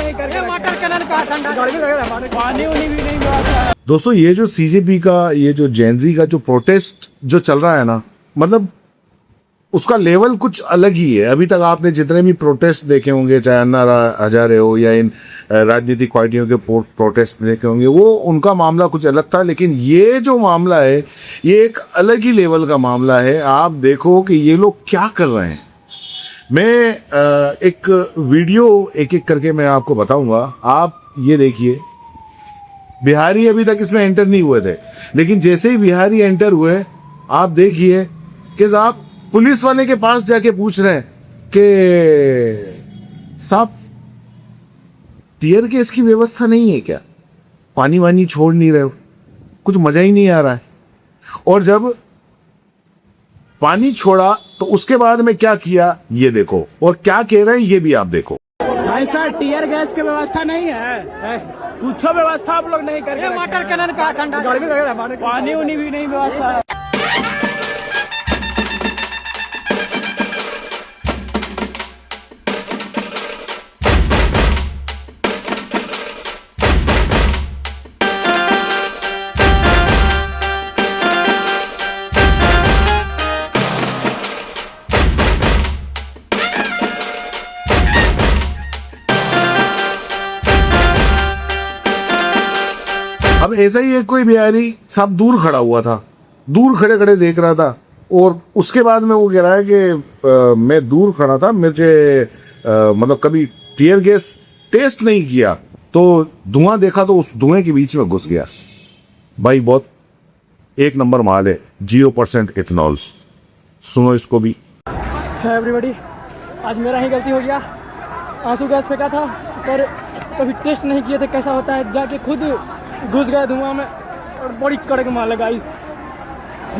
नहीं करके water colour का ठंडा पानी उनी भी नहीं व्यवस्था। दोस्तों ये जो सीजेपी का ये जो जेनजी का जो प्रोटेस्ट जो चल रहा है ना, मतलब उसका लेवल कुछ अलग ही है। अभी तक आपने जितने भी प्रोटेस्ट देखे होंगे, चाहे अन्ना हजारे हो या इन राजनीतिक पार्टियों के प्रोटेस्ट देखे होंगे, वो उनका मामला कुछ अलग था। लेकिन ये जो मामला है ये एक अलग ही लेवल का मामला है। आप देखो कि ये लोग क्या कर रहे हैं। मैं एक वीडियो एक एक करके मैं आपको बताऊंगा। आप ये देखिए, बिहारी अभी तक इसमें एंटर नहीं हुए थे, लेकिन जैसे ही बिहारी एंटर हुए आप देखिए कि साहब पुलिस वाले के पास जाके पूछ रहे हैं कि साहब टीयर गैस की व्यवस्था नहीं है क्या, पानी वानी छोड़ नहीं रहे हो, कुछ मजा ही नहीं आ रहा है। और जब पानी छोड़ा तो उसके बाद में क्या किया ये देखो, और क्या कह रहे हैं ये भी आप देखो। भाई सर टीयर गैस की व्यवस्था नहीं है, कुछ व्यवस्था आप लोग नहीं करके वाटर कलर का ठंडा पानी उनी भी नहीं व्यवस्था है। अब ऐसा ही एक कोई बिहारी साहब दूर खड़ा हुआ था, दूर खड़े खड़े देख रहा था, और उसके बाद में वो कह रहा है कि मैं दूर खड़ा था, मुझे मतलब कभी टीयर गैस टेस्ट नहीं किया, तो धुआं देखा तो उस धुएं के बीच में घुस गया। भाई बहुत एक नंबर माल है, 0% इथेनॉल। सुनो इसको भी। एवरीबॉडी, आज मेरा ही गलती हो गया, आंसू गैस फेंका था पर कभी टेस्ट नहीं किए थे कैसा होता है, जाके खुद घुस गया धुआं में और बड़ी कड़क माल लगा।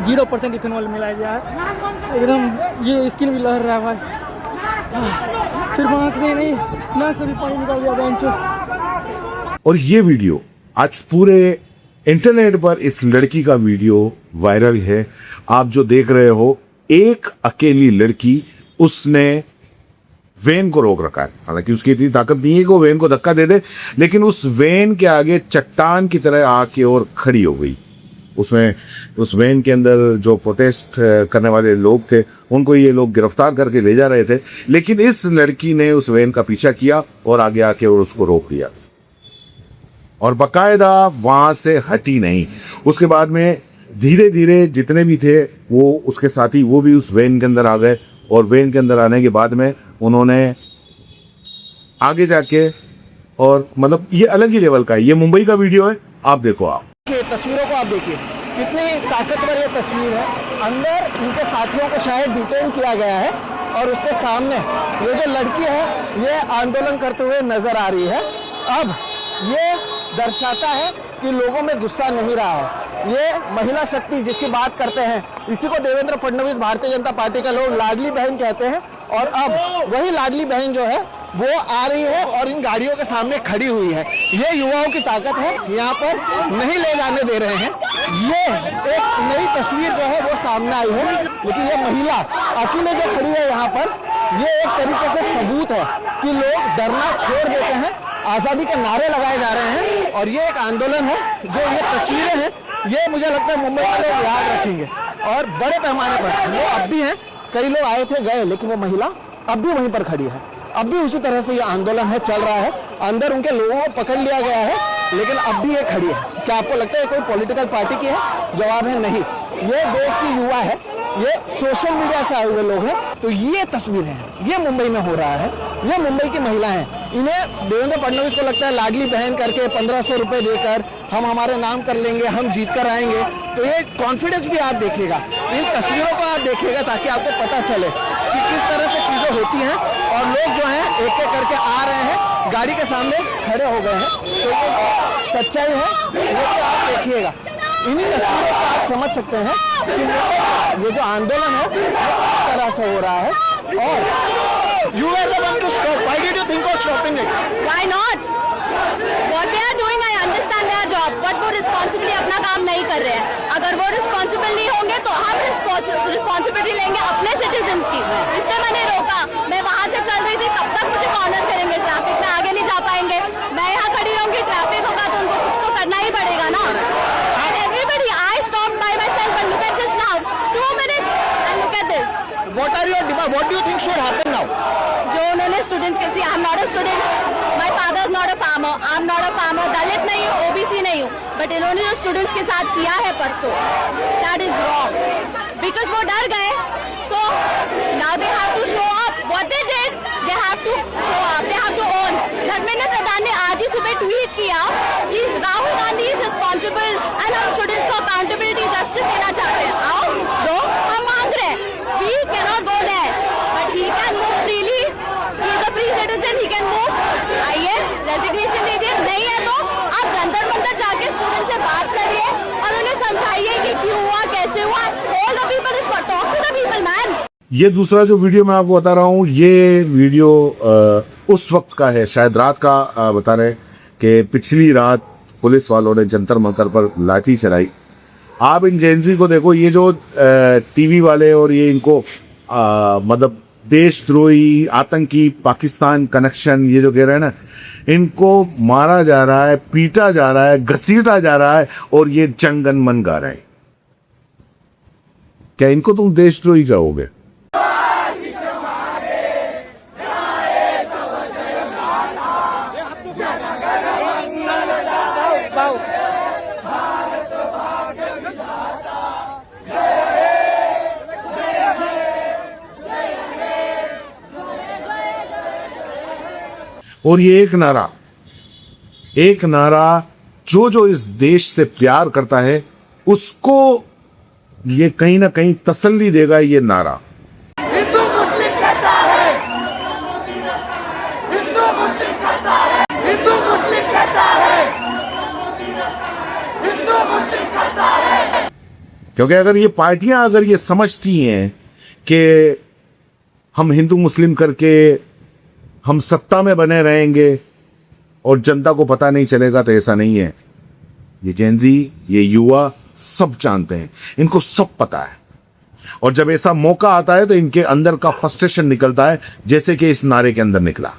0% इथेनॉल मिलाया गया है, एकदम ये स्किन भी लहर रहा है भाई, सिर्फ आँख से ही नहीं नाक से भी पानी निकल गया बेंचो। और ये वीडियो आज पूरे इंटरनेट पर इस लड़की का वीडियो वायरल है। आप जो देख रहे हो, एक अकेली लड़की, उसने वेन को रोक रखा है। हालांकि उसकी इतनी ताकत नहीं है कि वो वेन को धक्का दे दे, लेकिन उस वेन के आगे चट्टान की तरह आके और खड़ी हो गई। उसमें उस वेन के अंदर जो प्रोटेस्ट करने वाले लोग थे उनको ये लोग गिरफ्तार करके ले जा रहे थे, लेकिन इस लड़की ने उस वेन का पीछा किया और आगे आके और उसको रोक दिया, और बकायदा वहां से हटी नहीं। उसके बाद में धीरे धीरे जितने भी थे वो उसके साथी, वो भी उस वेन के अंदर आ गए, और वेन के अंदर आने के बाद में उन्होंने आगे जाके, और मतलब ये अलग ही लेवल का है। ये मुंबई का वीडियो है, आप देखो। आप तस्वीरों को आप देखिए, कितनी ताकतवर ये तस्वीर है। अंदर उनके साथियों को शायद डिटेन किया गया है, और उसके सामने ये जो लड़की है ये आंदोलन करते हुए नजर आ रही है। अब ये दर्शाता है कि लोगों में गुस्सा नहीं रहा है। ये महिला शक्ति जिसकी बात करते हैं, इसी को देवेंद्र फडणवीस भारतीय जनता पार्टी के लोग लाडली बहन कहते हैं। और अब वही लाडली बहन जो है वो आ रही है और इन गाड़ियों के सामने खड़ी हुई है। ये युवाओं की ताकत है, यहाँ पर नहीं ले जाने दे रहे हैं। ये एक नई तस्वीर जो है वो सामने आई है, लेकिन ये महिला अकेले जो खड़ी है यहाँ पर, ये एक तरीके से सबूत है कि लोग डरना छोड़ देते हैं, आज़ादी के नारे लगाए जा रहे हैं। और ये एक आंदोलन है, जो ये तस्वीरें हैं ये मुझे लगता है मुंबई के लोग याद रखेंगे, और बड़े पैमाने पर वो अब भी हैं। कई लोग आए थे गए, लेकिन वो महिला अब भी वहीं पर खड़ी है। अब भी उसी तरह से ये आंदोलन है, चल रहा है। अंदर उनके लोगों को पकड़ लिया गया है, लेकिन अब भी ये खड़ी है। क्या आपको लगता है कोई पॉलिटिकल पार्टी की है? जवाब है नहीं। ये देश की युवा है, ये सोशल मीडिया से आए हुए लोग हैं। तो ये तस्वीर है, ये मुंबई में हो रहा है, ये मुंबई की महिला है। इन्हें देवेंद्र फडणवीस को लगता है लाडली बहन करके 1500 रुपए देकर हम हमारे नाम कर लेंगे, हम जीत कर आएंगे। तो ये कॉन्फिडेंस भी आप देखिएगा, इन तस्वीरों को आप देखिएगा, ताकि आपको पता चले कि किस तरह से चीजें होती हैं। और लोग जो हैं एक एक करके आ रहे हैं, गाड़ी के सामने खड़े हो गए हैं। तो ये सच्चाई है, वो तो आप देखिएगा। इन्हीं तस्वीरों से आप समझ सकते हैं कि ये जो आंदोलन है किस तरह से हो रहा है। और you were the one to stop. Why did you think of stopping it? Why not? What they are doing, I understand their job, but वो रिस्पॉन्सिबली अपना काम नहीं कर रहे हैं। अगर वो रिस्पॉन्सिबल नहीं होंगे तो हम रिस्पॉन्सिबिलिटी लेंगे अपने सिटीजन्स की। इसलिए मैंने रोका, मैं वहाँ से चल रही थी, तब तक मुझे कॉर्नर करेंगे, ट्रैफिक में आगे नहीं जा पाएंगे। होगा? What do you think should happen now? जो उन्होंने स्टूडेंट्स के सी I am not a student, my father is not a farmer, I am not a farmer, Dalit नहीं हूँ, ओबीसी नहीं हूँ, बट इन्होंने जो स्टूडेंट्स के साथ किया है परसों, दैट इज रॉन्ग। बिकॉज वो डर गए, तो now they have to show up what they did, they have to show up, they have to own. Dharmendra Pradhan ने आज ही सुबह ट्वीट किया कि Rahul Gandhi is responsible and हम स्टूडेंट्स को अकाउंटेबिलिटी जस्टिस देना चाहते हैं। आओ दो, हम मांग रहे हैं, we can not go there, but he can move freely, he is a free citizen, he can move. आइए रेजिग्नेशन दे दिए, नहीं है तो आप जंतर मंतर जाके स्टूडेंट से बात करिए और उन्हें समझाइए कि क्यों हुआ, कैसे हुआ। All the people is for talk to the people man. ये दूसरा जो वीडियो मैं आपको बता रहा हूँ, ये वीडियो उस वक्त का है, शायद रात का बता रहे कि पिछली रात पुलिस वालों ने जंतर मंतर पर लाठी चलाई। आप इन जेंजी को देखो, ये जो टीवी वाले और ये इनको मतलब देशद्रोही, आतंकी, पाकिस्तान कनेक्शन, ये जो कह रहे हैं ना, इनको मारा जा रहा है, पीटा जा रहा है, घसीटा जा रहा है और ये जन गण मन गा रहे हैं। क्या इनको तुम देशद्रोही कहोगे? और ये एक नारा जो इस देश से प्यार करता है उसको ये कहीं ना कहीं तसल्ली देगा। ये नारा हिंदू मुस्लिम करता है, हिंदू मुस्लिम करता है, हिंदू मुस्लिम करता है, हिंदू मुस्लिम करता है। क्योंकि अगर ये पार्टियां अगर ये समझती हैं कि हम हिंदू मुस्लिम करके हम सत्ता में बने रहेंगे और जनता को पता नहीं चलेगा, तो ऐसा नहीं है। ये जेंजी, ये युवा सब जानते हैं, इनको सब पता है। और जब ऐसा मौका आता है तो इनके अंदर का फ्रस्ट्रेशन निकलता है, जैसे कि इस नारे के अंदर निकला।